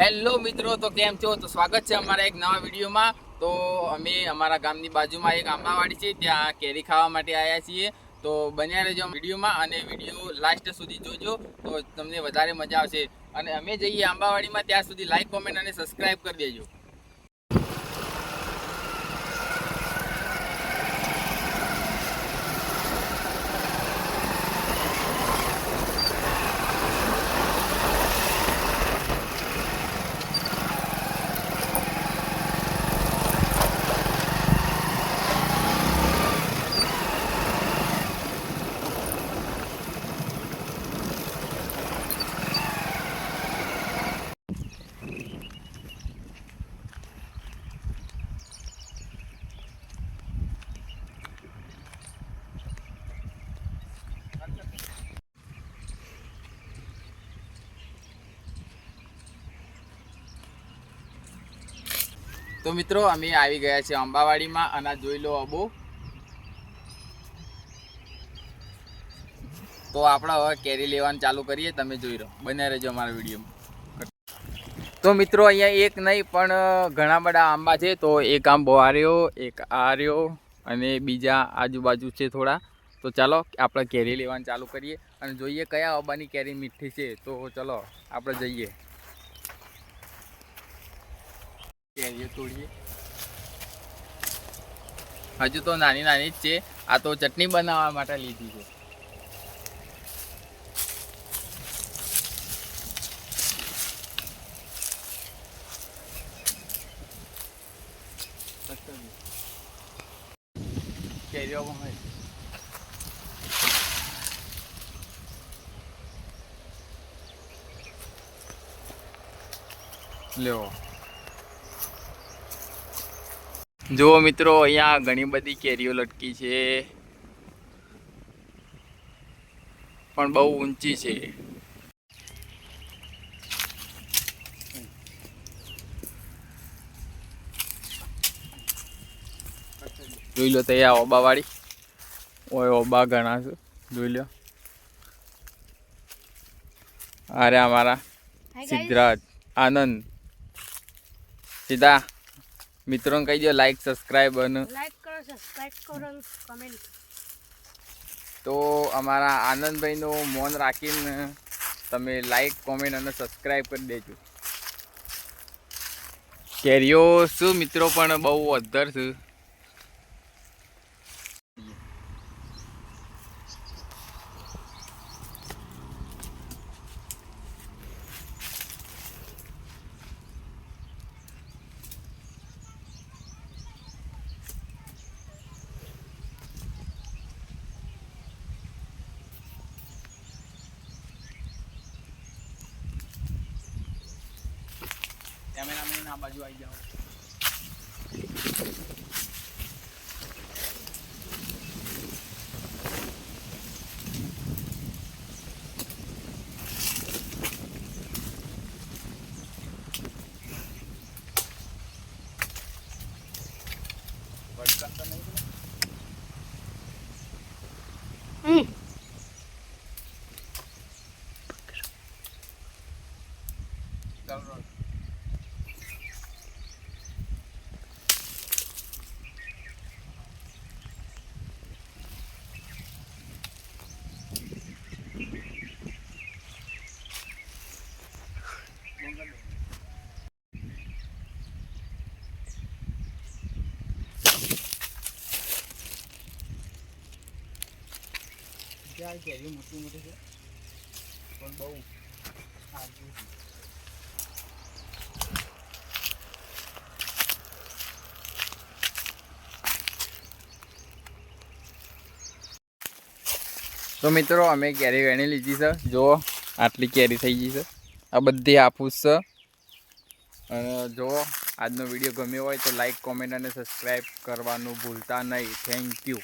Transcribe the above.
Hello મિત્રો, તો કેમ છો? તો સ્વાગત છે અમારા એક નવા વિડીયોમાં. તો અમે અમારા ગામની બાજુમાં એક આંબાવાડી છે, ત્યાં કેરી ખાવા માટે આવ્યા છીએ. તો બન્યા રહેજો વિડીયોમાં અને વિડીયો લાસ્ટ સુધી જોજો, તો તમને વધારે મજા આવશે. અને અમે જઈએ આંબાવાડીમાં, ત્યાં સુધી લાઈક, કોમેન્ટ અને સબસ્ક્રાઈબ કરી દેજો. તો મિત્રો, અમે આવી ગયા છે આંબાવાડીમાં, અને જોઈ લો અબો. તો આપણે હવે કેરી લેવાનું ચાલુ કરીએ, તમે જોઈ રહો, બને રહેજો અમારા વિડીયોમાં. તો મિત્રો, અહીંયા એક નહીં પણ ઘણા બધા આંબા છે. તો એક આંબો આ રહ્યો, એક આ રહ્યો, અને બીજા આજુબાજુ છે થોડા. તો ચાલો આપણે કેરી લેવાનું ચાલુ કરીએ અને જોઈએ કયા આંબાની કેરી મીઠી છે. તો ચલો આપણે જઈએ, કેરીઓ તોડીએ. હજુ તો નાની નાની જ છે. આ તો ચટણી બનાવવા માટે લીધી છે. કેરીઓ લેવો. જુઓ મિત્રો, અહીંયા ઘણી બધી કેરીઓ લટકી છે, પણ બહુ ઊંચી છે. જોઈ લો તો આ ઓબાવાળી, ઓય ઓબા ઘણા છે, જોઈ લો. અરે અમારા સિદ્ધરાજ, આનંદ, સીધા મિત્રોને કહી દો લાઈક, સબસ્ક્રાઈબ અને લાઈક કરો, સબસ્ક્રાઇબ કરો, કમેન્ટ. તો અમારા આનંદભાઈનું મૌન રાખીને તમે લાઈક, કોમેન્ટ અને સબસ્ક્રાઈબ કરી દેજો. કેરીઓ શું મિત્રો, પણ બહુ અધર છે. કેમેરામેન આ બાજુ આવી જાઓ. કેરી મોટી મોટી છે, પણ બહુ આગળ છે. તો મિત્રો, અમે કેરી વેણી લીધી છે. જો આટલી કેરી થઈ ગઈ છે. આ બધી હાફૂસ છે. અને જો આજનો વિડીયો ગમ્યો હોય તો લાઈક, કોમેન્ટ અને સબસ્ક્રાઈબ કરવાનું ભૂલતા નહીં. Thank you.